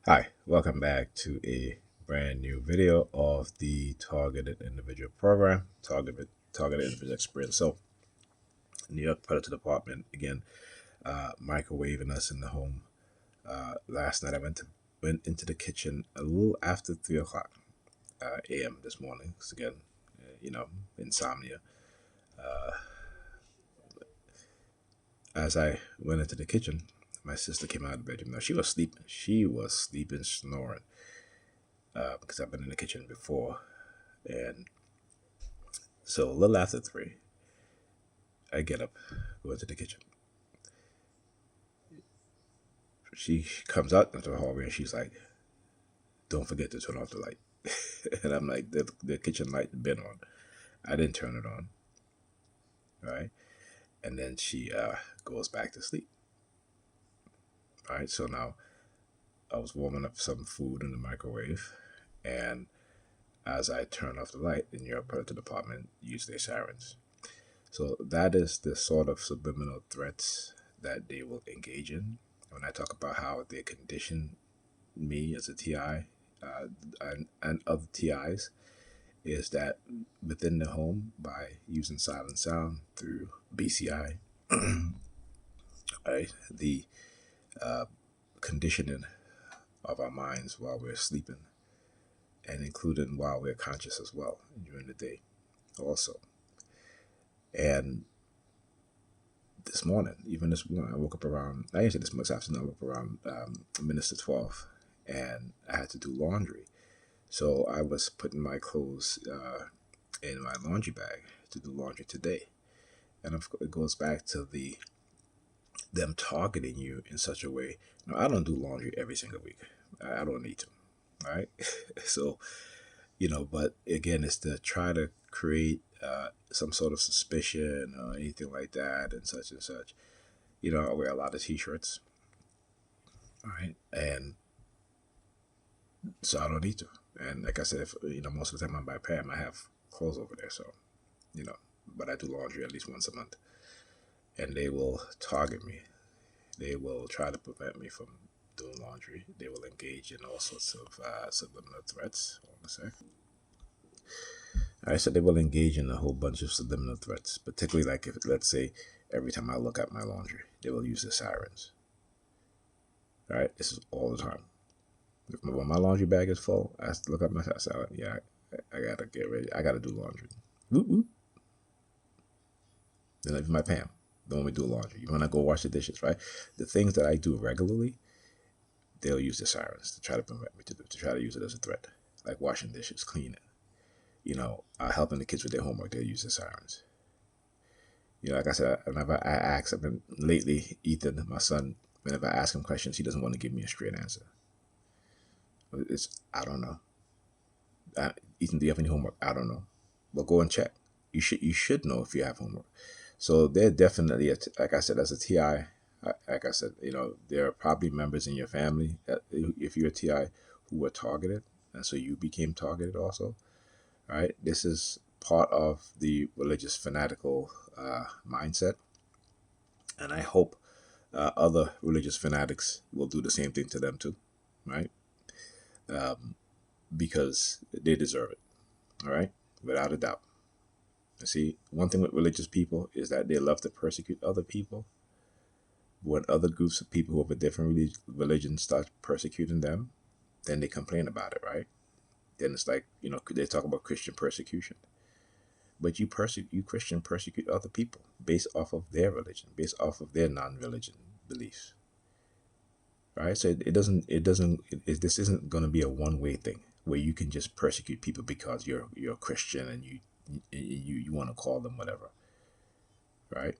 Hi, welcome back to a brand new video of the Targeted Individual Program, Targeted Individual Experience. So, New York Predator Department again, microwaving us in the home. Last night I went into the kitchen a little after 3 o'clock a.m. this morning. So again, insomnia. Uh, as I went into the kitchen, my sister came out of the bedroom. Now she was sleeping. She was sleeping, snoring, because I've been in the kitchen before, and so a little after 3, I get up, go into the kitchen. She comes out into the hallway and she's like, "Don't forget to turn off the light." And I'm like, the kitchen light had been on. I didn't turn it on, right? And then she goes back to sleep, right? So now I was warming up some food in the microwave, and as I turn off the light, in your Predator department use their sirens. So that is the sort of subliminal threats that they will engage in. When I talk about how they condition me as a TI, and other TIs, is that within the home, by using silent sound through BCI, right, the uh, conditioning of our minds while we're sleeping, and including while we're conscious as well during the day also. And this morning, I woke up around, I didn't say this afternoon, I woke up around minutes to 12, and I had to do laundry. So I was putting my clothes in my laundry bag to do laundry today. And of course, it goes back to them targeting you in such a way. Now, I don't do laundry every single week. I don't need to, right? So, but again, it's to try to create some sort of suspicion or anything like that and such and such. I wear a lot of t-shirts, right? And so I don't need to. And like I said, if, most of the time I'm by Pam, I have clothes over there. So, you know, but I do laundry at least once a month. And they will target me. They will try to prevent me from doing laundry. They will engage in all sorts of subliminal threats. Hold on a sec. All right, so they will engage in a whole bunch of subliminal threats, particularly like if, let's say, every time I look at my laundry, they will use the sirens. All right, this is all the time. When my laundry bag is full, I look at my salad. Yeah, I gotta get ready. I gotta do laundry. Whoop, whoop. Then leave my Pam. Then when we do laundry, you wanna go wash the dishes, right? The things that I do regularly, they'll use the sirens to try to prevent me to try to use it as a threat, like washing dishes, cleaning. Helping the kids with their homework, they'll use the sirens. Like I said, whenever I ask, I've been lately, Ethan, my son, whenever I ask him questions, he doesn't want to give me a straight answer. I don't know. Ethan, do you have any homework? I don't know. Well, go and check. You should know if you have homework. So they're definitely, like I said, as a TI, like I said, there are probably members in your family, if you're a TI, who were targeted, and so you became targeted also. Right? This is part of the religious fanatical mindset, and I hope other religious fanatics will do the same thing to them too, right? Um, because they deserve it, all right, without a doubt. See, one thing with religious people is that they love to persecute other people. When other groups of people who have a different religion start persecuting them, then they complain about it, right? Then it's like, they talk about Christian persecution. But you Christian persecute other people based off of their religion, based off of their non-religion beliefs, right? So this isn't going to be a one-way thing where you can just persecute people because you're a Christian and you want to call them whatever, right?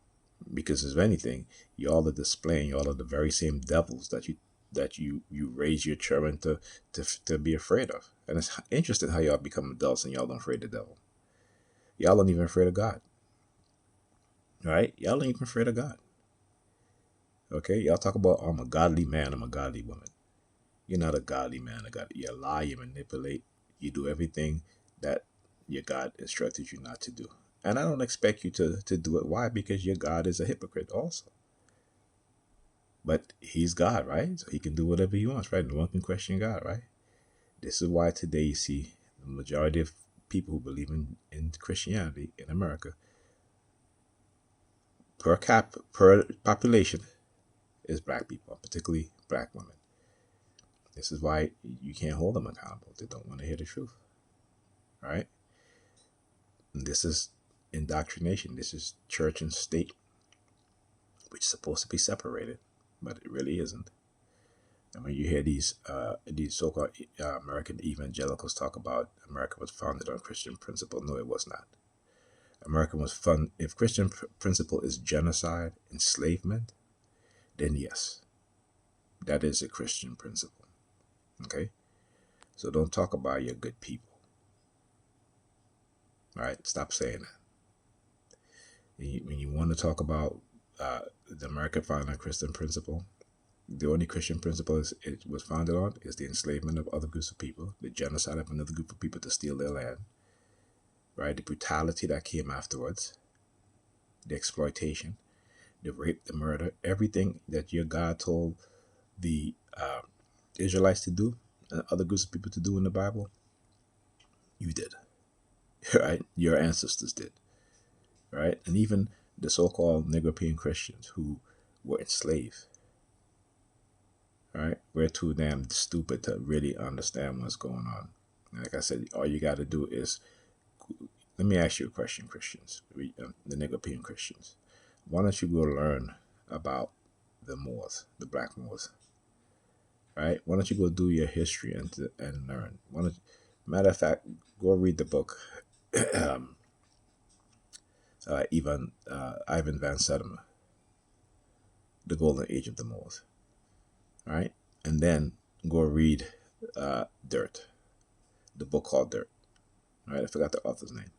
Because if anything, y'all are the very same devils that you raise your children to be afraid of. And it's interesting how y'all become adults and y'all don't afraid of the devil. Y'all aren't even afraid of God, right? Y'all ain't even afraid of God. Okay, y'all talk about, I'm a godly man, I'm a godly woman. You're not a godly man, you lie, you manipulate, you do everything that your God instructed you not to do. And I don't expect you to do it. Why? Because your God is a hypocrite also. But he's God, right? So he can do whatever he wants, right? No one can question God, right? This is why today you see the majority of people who believe in Christianity in America, per population, is black people, particularly black women. This is why you can't hold them accountable. They don't want to hear the truth, right? And this is indoctrination. This is church and state, which is supposed to be separated, but it really isn't. And when you hear these so-called American evangelicals talk about America was founded on Christian principle, no, it was not. America was founded. If Christian principle is genocide, enslavement, then yes, that is a Christian principle. Okay, so don't talk about your good people. All right, stop saying that. When you want to talk about the America founded on Christian principle, the only Christian principle it was founded on is the enslavement of other groups of people, the genocide of another group of people to steal their land, right? The brutality that came afterwards, the exploitation, the rape, the murder, everything that your God told the Israelites to do and other groups of people to do in the Bible, you did, right? Your ancestors did, right? And even the so-called Negro Christians who were enslaved, right? We're too damn stupid to really understand what's going on. Like I said, all you got to do is, let me ask you a question, Christians, the Negro Christians. Why don't you go learn about the Moors, the Black Moors, right? Why don't you go do your history and learn? Matter of fact, go read the book, Ivan Van Sertima, The Golden Age of the Moors, right? And then go read Dirt, the book called Dirt, right? I forgot the author's name.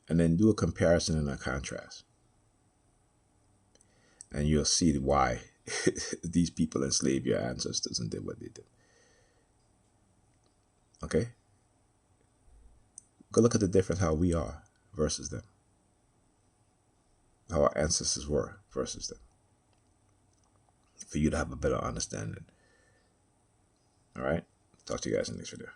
And then do a comparison and a contrast. And you'll see why these people enslaved your ancestors and did what they did. Okay? Go look at the difference how we are versus them. How our ancestors were versus them. For you to have a better understanding. All right? Talk to you guys in the next video.